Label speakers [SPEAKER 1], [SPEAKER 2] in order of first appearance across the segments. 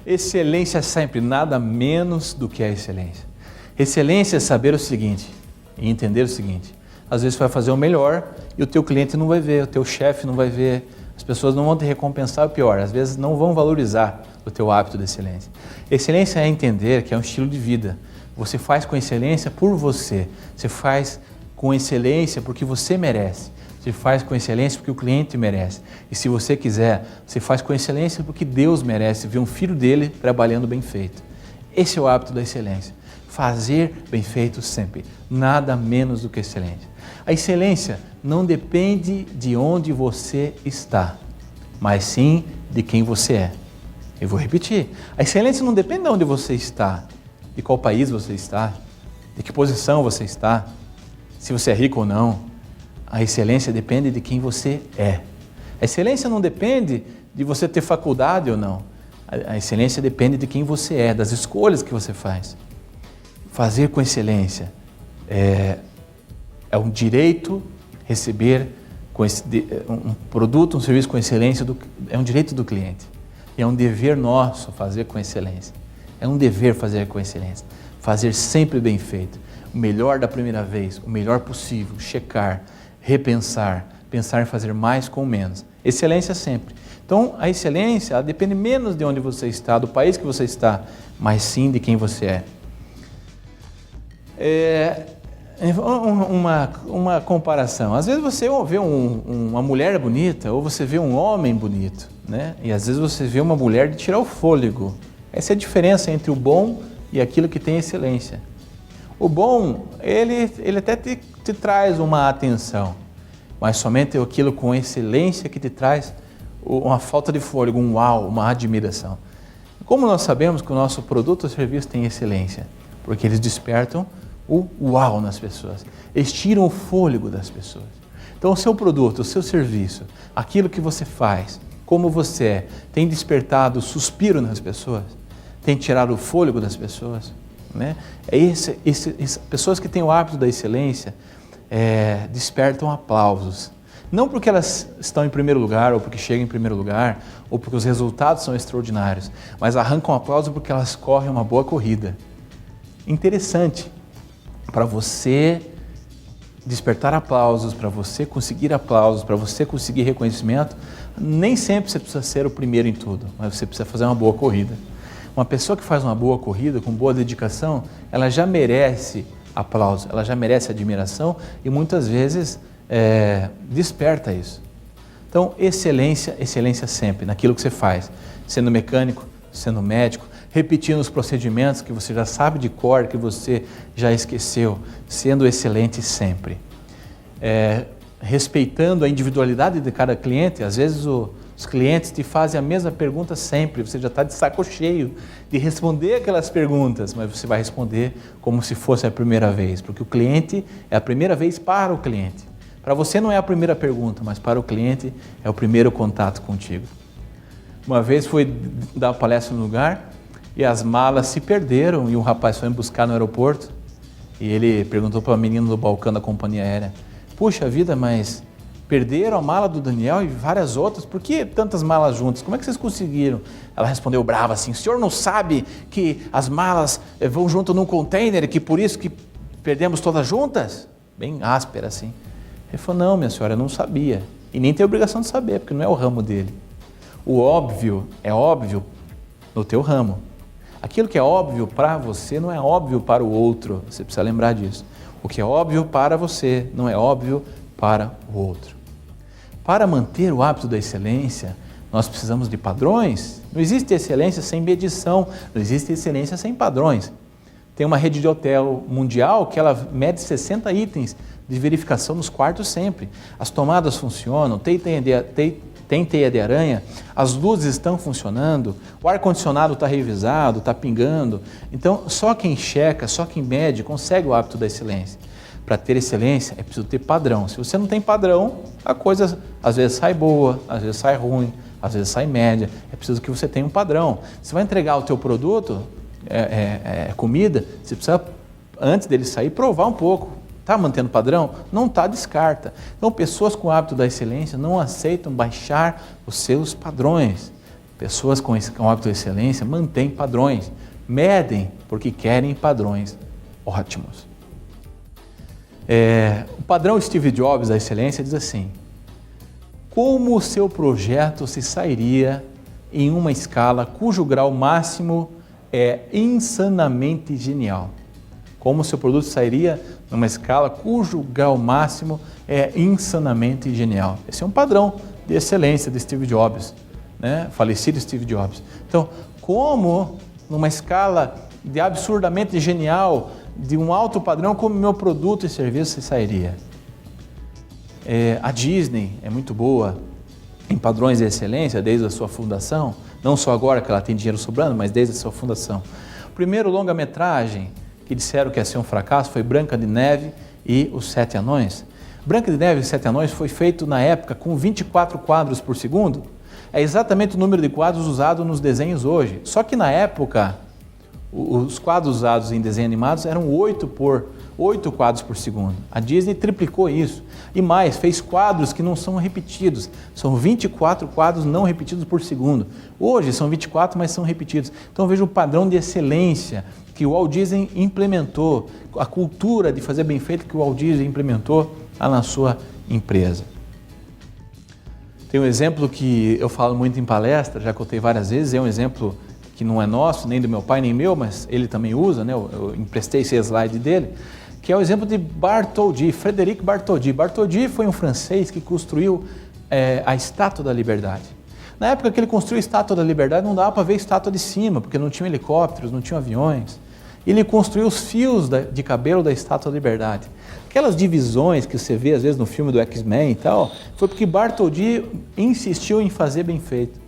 [SPEAKER 1] Excelência sempre, nada menos do que a excelência. Excelência é saber o seguinte e entender o seguinte: às vezes você vai fazer o melhor e o teu cliente não vai ver, o teu chefe não vai ver, as pessoas não vão te recompensar, o pior, às vezes não vão valorizar o teu hábito de excelência. Excelência é entender que é um estilo de vida. Você faz com excelência por você, você faz com excelência porque você merece, você faz com excelência porque o cliente merece. E se você quiser, você faz com excelência porque Deus merece ver um filho dele trabalhando bem feito. Esse é o hábito da excelência. Fazer bem feito sempre, nada menos do que excelência. A excelência não depende de onde você está, mas sim de quem você é. Eu vou repetir, a excelência não depende de onde você está, de qual país você está, de que posição você está, se você é rico ou não. A excelência depende de quem você é. A excelência não depende de você ter faculdade ou não. A excelência depende de quem você é, das escolhas que você faz. Fazer com excelência é um direito, receber um produto, um serviço com excelência, é um direito do cliente. E é um dever nosso fazer com excelência. É um dever fazer com excelência. Fazer sempre bem feito. O melhor da primeira vez, o melhor possível, checar, repensar, pensar em fazer mais com menos. Excelência sempre. Então, a excelência ela depende menos de onde você está, do país que você está, mas sim de quem você é. Uma comparação. Às vezes você vê uma mulher bonita ou você vê um homem bonito, né? E às vezes você vê uma mulher de tirar o fôlego. Essa é a diferença entre o bom e aquilo que tem excelência. O bom, ele até te traz uma atenção, mas somente aquilo com excelência que te traz uma falta de fôlego, um uau, uma admiração. Como nós sabemos que o nosso produto ou serviço tem excelência? Porque eles despertam o uau nas pessoas, eles tiram o fôlego das pessoas. Então o seu produto, o seu serviço, aquilo que você faz, como você é, tem despertado o suspiro nas pessoas, tem tirado o fôlego das pessoas, né? Pessoas que têm o hábito da excelência despertam aplausos, não porque elas estão em primeiro lugar ou porque chegam em primeiro lugar ou porque os resultados são extraordinários, mas arrancam aplauso porque elas correm uma boa corrida. Interessante. Para você despertar aplausos, para você conseguir aplausos, para você conseguir reconhecimento, nem sempre você precisa ser o primeiro em tudo, mas você precisa fazer uma boa corrida. Uma pessoa que faz uma boa corrida, com boa dedicação, ela já merece aplauso, ela já merece admiração e muitas vezes desperta isso. Então, excelência sempre, naquilo que você faz, sendo mecânico, sendo médico, repetindo os procedimentos que você já sabe de cor, que você já esqueceu, sendo excelente sempre. Respeitando a individualidade de cada cliente, às vezes os clientes te fazem a mesma pergunta sempre, você já está de saco cheio de responder aquelas perguntas, mas você vai responder como se fosse a primeira vez, porque o cliente é a primeira vez para o cliente. Para você não é a primeira pergunta, mas para o cliente é o primeiro contato contigo. Uma vez fui dar uma palestra no lugar e as malas se perderam e um rapaz foi me buscar no aeroporto e ele perguntou para a menina do balcão da companhia aérea: puxa vida, mas perderam a mala do Daniel e várias outras, por que tantas malas juntas? Como é que vocês conseguiram? Ela respondeu brava assim: o senhor não sabe que as malas vão junto num container e que por isso que perdemos todas juntas? Bem áspera assim. Ele falou: não, minha senhora, eu não sabia e nem tem obrigação de saber, porque não é o ramo dele. O óbvio é óbvio no teu ramo. Aquilo que é óbvio para você não é óbvio para o outro, você precisa lembrar disso. O que é óbvio para você não é óbvio para o outro. Para manter o hábito da excelência, nós precisamos de padrões. Não existe excelência sem medição, não existe excelência sem padrões. Tem uma rede de hotel mundial que ela mede 60 itens de verificação nos quartos sempre. As tomadas funcionam, tem teia de aranha, as luzes estão funcionando, o ar-condicionado está revisado, está pingando. Então, só quem checa, só quem mede, consegue o hábito da excelência. Para ter excelência, é preciso ter padrão. Se você não tem padrão, a coisa às vezes sai boa, às vezes sai ruim, às vezes sai média. É preciso que você tenha um padrão. Você vai entregar o teu produto, comida, você precisa, antes dele sair, provar um pouco. Está mantendo padrão? Não está, descarta. Então, pessoas com o hábito da excelência não aceitam baixar os seus padrões. Pessoas com hábito de excelência mantêm padrões, medem porque querem padrões ótimos. O padrão Steve Jobs da excelência diz assim: como o seu projeto se sairia em uma escala cujo grau máximo é insanamente genial? Como o seu produto sairia numa escala cujo grau máximo é insanamente genial? Esse é um padrão de excelência de Steve Jobs, né? Falecido Steve Jobs. Então, como numa escala de absurdamente genial, de um alto padrão, como meu produto e serviço se sairia? A Disney é muito boa em padrões de excelência desde a sua fundação, não só agora que ela tem dinheiro sobrando, mas desde a sua fundação. O primeiro longa-metragem que disseram que ia ser um fracasso foi Branca de Neve e os Sete Anões. Branca de Neve e os Sete Anões foi feito na época com 24 quadros por segundo, é exatamente o número de quadros usado nos desenhos hoje, só que na época os quadros usados em desenhos animados eram 8 quadros por segundo. A Disney triplicou isso. E mais, fez quadros que não são repetidos. São 24 quadros não repetidos por segundo. Hoje são 24, mas são repetidos. Então veja o padrão de excelência que o Walt Disney implementou, a cultura de fazer bem feito que o Walt Disney implementou lá na sua empresa. Tem um exemplo que eu falo muito em palestra, já contei várias vezes, é um exemplo que não é nosso, nem do meu pai, nem meu, mas ele também usa, né? Eu emprestei esse slide dele, que é o exemplo de Bartholdi, Frederic Bartholdi. Bartholdi foi um francês que construiu a Estátua da Liberdade. Na época que ele construiu a Estátua da Liberdade, não dava para ver a estátua de cima, porque não tinha helicópteros, não tinha aviões. Ele construiu os fios de cabelo da Estátua da Liberdade. Aquelas divisões que você vê às vezes no filme do X-Men e tal, foi porque Bartholdi insistiu em fazer bem feito.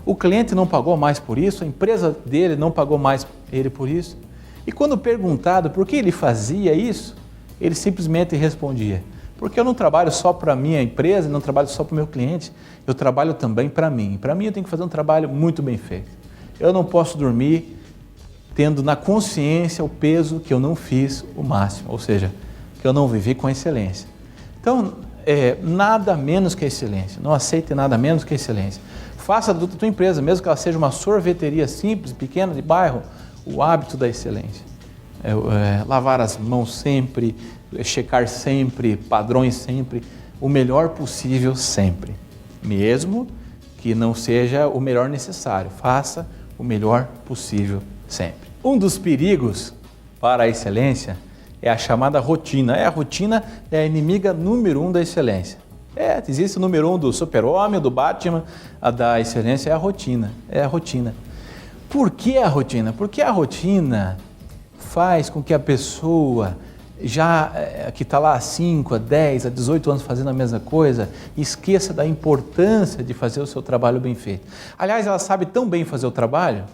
[SPEAKER 1] O cliente não pagou mais por isso, a empresa dele não pagou mais ele por isso. E quando perguntado por que ele fazia isso, ele simplesmente respondia: porque eu não trabalho só para a minha empresa, não trabalho só para o meu cliente, eu trabalho também para mim. Para mim eu tenho que fazer um trabalho muito bem feito. Eu não posso dormir tendo na consciência o peso que eu não fiz o máximo, ou seja, que eu não vivi com excelência. Então, nada menos que a excelência, não aceite nada menos que a excelência. Faça da tua empresa, mesmo que ela seja uma sorveteria simples, pequena, de bairro, o hábito da excelência. Lavar as mãos sempre, checar sempre, padrões sempre, o melhor possível sempre. Mesmo que não seja o melhor necessário, faça o melhor possível sempre. Um dos perigos para a excelência é a chamada rotina. A rotina é a inimiga número 1 da excelência. Existe o número 1 do super-homem, do Batman, a da excelência é a rotina. É a rotina. Por que a rotina? Porque a rotina faz com que a pessoa, que está lá há 5, a 10, a 18 anos fazendo a mesma coisa, esqueça da importância de fazer o seu trabalho bem feito. Aliás, ela sabe tão bem fazer o trabalho,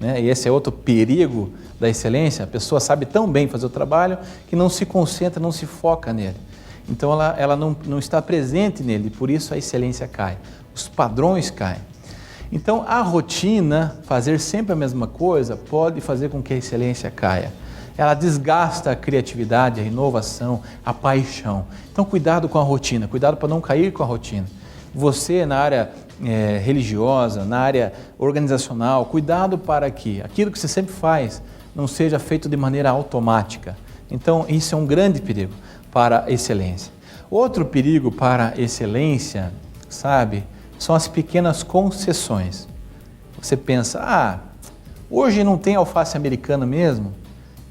[SPEAKER 1] né? E esse é outro perigo da excelência, a pessoa sabe tão bem fazer o trabalho que não se concentra, não se foca nele. Então ela não está presente nele, por isso a excelência cai, os padrões caem. Então a rotina, fazer sempre a mesma coisa, pode fazer com que a excelência caia. Ela desgasta a criatividade, a inovação, a paixão. Então cuidado com a rotina, cuidado para não cair com a rotina. Você na área religiosa, na área organizacional, cuidado para que aquilo que você sempre faz não seja feito de maneira automática. Então isso é um grande perigo para a excelência. Outro perigo para a excelência, são as pequenas concessões. Você pensa, hoje não tem alface americana mesmo,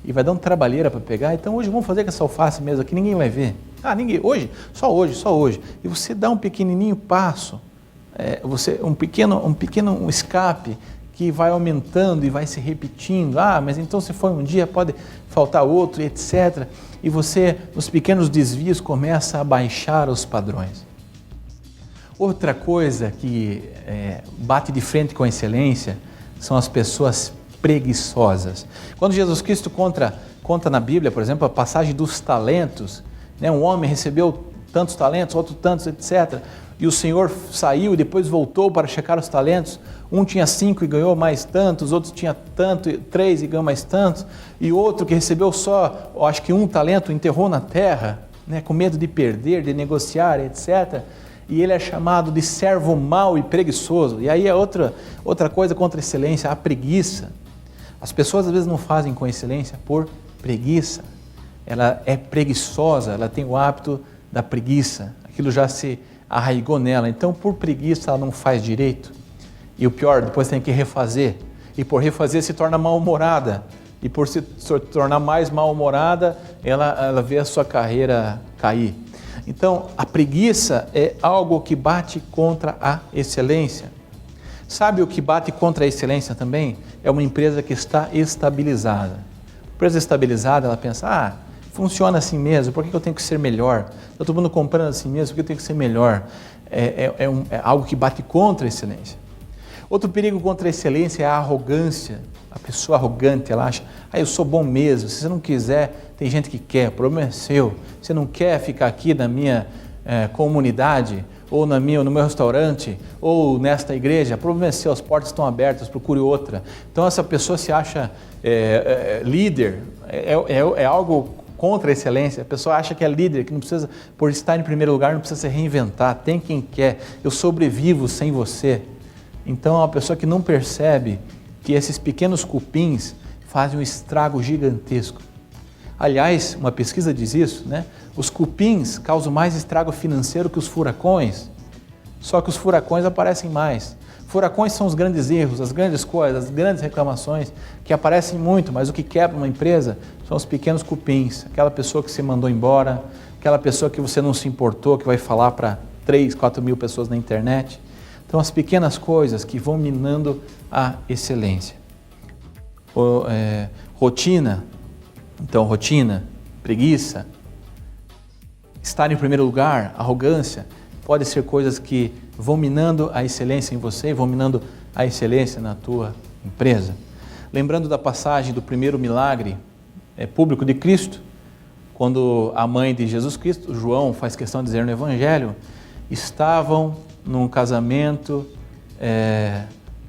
[SPEAKER 1] e vai dar uma trabalheira para pegar, então hoje vamos fazer com essa alface mesmo aqui, ninguém vai ver. Ninguém, hoje, só hoje. E você dá um pequenininho passo, um pequeno escape que vai aumentando e vai se repetindo. Mas então se for um dia pode faltar outro, etc. E você, nos pequenos desvios, começa a baixar os padrões. Outra coisa que bate de frente com a excelência são as pessoas preguiçosas. Quando Jesus Cristo conta na Bíblia, por exemplo, a passagem dos talentos, né? Um homem recebeu tantos talentos, outro tantos, etc. E o Senhor saiu e depois voltou para checar os talentos. Um tinha 5 e ganhou mais tantos, outro tinha 3 e ganhou mais tantos. E outro que recebeu só, acho que 1 talento, enterrou na terra, né? Com medo de perder, de negociar, etc. e ele é chamado de servo mau e preguiçoso. E aí é outra coisa contra a excelência, a preguiça. As pessoas às vezes não fazem com excelência por preguiça. Ela é preguiçosa, ela tem o hábito da preguiça. Aquilo já se arraigou nela. Então, por preguiça, ela não faz direito. E o pior, depois tem que refazer. E por refazer se torna mal-humorada. E por se tornar mais mal-humorada, ela vê a sua carreira cair. Então, a preguiça é algo que bate contra a excelência. Sabe o que bate contra a excelência também? É uma empresa que está estabilizada. Empresa estabilizada, ela pensa, funciona assim mesmo, por que eu tenho que ser melhor? Está todo mundo comprando assim mesmo, por que eu tenho que ser melhor? É algo que bate contra a excelência. Outro perigo contra a excelência é a arrogância. A pessoa arrogante, ela acha, eu sou bom mesmo, se você não quiser, tem gente que quer, o problema é seu. Você não quer ficar aqui na minha comunidade, ou no meu restaurante, ou nesta igreja, o problema é seu, as portas estão abertas, procure outra. Então essa pessoa se acha líder, é algo contra a excelência. A pessoa acha que é líder, que não precisa, por estar em primeiro lugar, não precisa se reinventar, tem quem quer, eu sobrevivo sem você. Então é uma pessoa que não percebe que esses pequenos cupins fazem um estrago gigantesco. Aliás, uma pesquisa diz isso, né? Os cupins causam mais estrago financeiro que os furacões, só que os furacões aparecem mais. Furacões são os grandes erros, as grandes coisas, as grandes reclamações que aparecem muito, mas o que quebra uma empresa são os pequenos cupins, aquela pessoa que você mandou embora, aquela pessoa que você não se importou, que vai falar para 3, 4 mil pessoas na internet. Então, as pequenas coisas que vão minando a excelência. Rotina. Então, rotina, preguiça, estar em primeiro lugar, arrogância, pode ser coisas que vão minando a excelência em você, vão minando a excelência na tua empresa. Lembrando da passagem do primeiro milagre público de Cristo, quando a mãe de Jesus Cristo, João faz questão de dizer no Evangelho, estavam num casamento,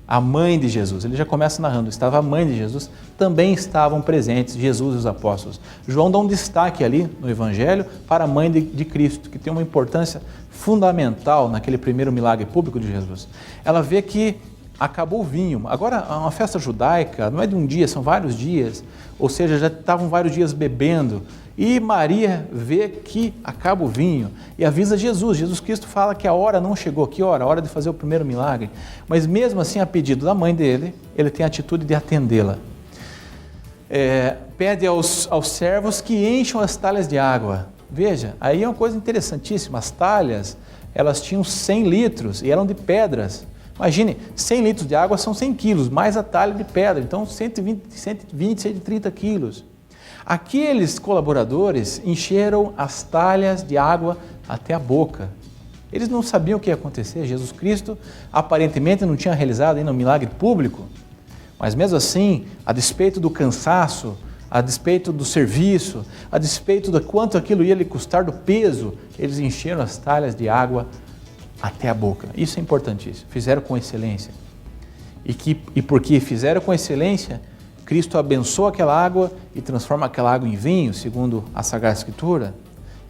[SPEAKER 1] a mãe de Jesus, ele já começa narrando, estava a mãe de Jesus, também estavam presentes Jesus e os apóstolos. João dá um destaque ali no Evangelho para a mãe de Cristo, que tem uma importância fundamental naquele primeiro milagre público de Jesus. Ela vê que acabou o vinho. Agora, uma festa judaica não é de um dia, são vários dias, ou seja, já estavam vários dias bebendo. E Maria vê que acaba o vinho e avisa Jesus. Jesus Cristo fala que a hora não chegou. Que hora? A hora de fazer o primeiro milagre. Mas mesmo assim, a pedido da mãe dele, ele tem a atitude de atendê-la. Pede aos servos que encham as talhas de água. Veja, aí é uma coisa interessantíssima. As talhas, elas tinham 100 litros e eram de pedras. Imagine, 100 litros de água são 100 quilos, mais a talha de pedra. Então, 120, 130 quilos. Aqueles colaboradores encheram as talhas de água até a boca. Eles não sabiam o que ia acontecer. Jesus Cristo aparentemente não tinha realizado ainda um milagre público, mas mesmo assim, a despeito do cansaço, a despeito do serviço, a despeito do quanto aquilo ia lhe custar, do peso, eles encheram as talhas de água até a boca. Isso é importantíssimo. Fizeram com excelência. E porque fizeram com excelência, Cristo abençoa aquela água e transforma aquela água em vinho, segundo a Sagrada Escritura.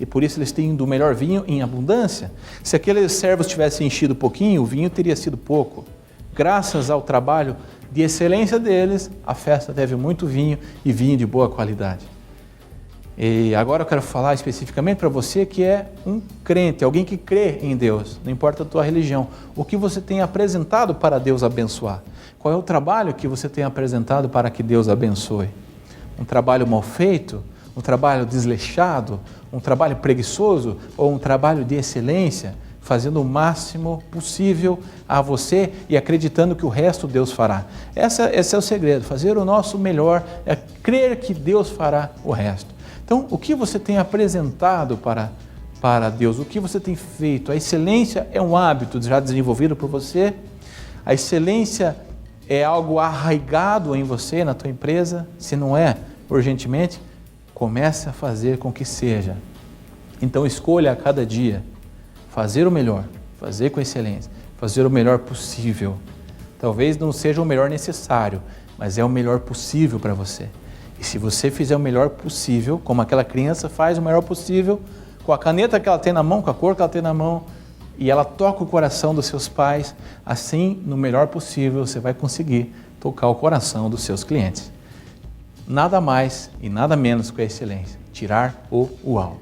[SPEAKER 1] E por isso eles têm do melhor vinho em abundância. Se aqueles servos tivessem enchido pouquinho, o vinho teria sido pouco. Graças ao trabalho de excelência deles, a festa teve muito vinho e vinho de boa qualidade. E agora eu quero falar especificamente para você que é um crente, alguém que crê em Deus, não importa a tua religião. O que você tem apresentado para Deus abençoar? Qual é o trabalho que você tem apresentado para que Deus abençoe? Um trabalho mal feito? Um trabalho desleixado? Um trabalho preguiçoso? Ou um trabalho de excelência? Fazendo o máximo possível a você e acreditando que o resto Deus fará. Esse é o segredo, fazer o nosso melhor, é crer que Deus fará o resto. Então, o que você tem apresentado para Deus? O que você tem feito? A excelência é um hábito já desenvolvido por você? A excelência é algo arraigado em você, na tua empresa? Se não é, urgentemente, comece a fazer com que seja. Então, escolha a cada dia fazer o melhor, fazer com excelência, fazer o melhor possível. Talvez não seja o melhor necessário, mas é o melhor possível para você. E se você fizer o melhor possível, como aquela criança faz o melhor possível, com a caneta que ela tem na mão, com a cor que ela tem na mão, e ela toca o coração dos seus pais, assim, no melhor possível, você vai conseguir tocar o coração dos seus clientes. Nada mais e nada menos que a excelência, tirar o uau.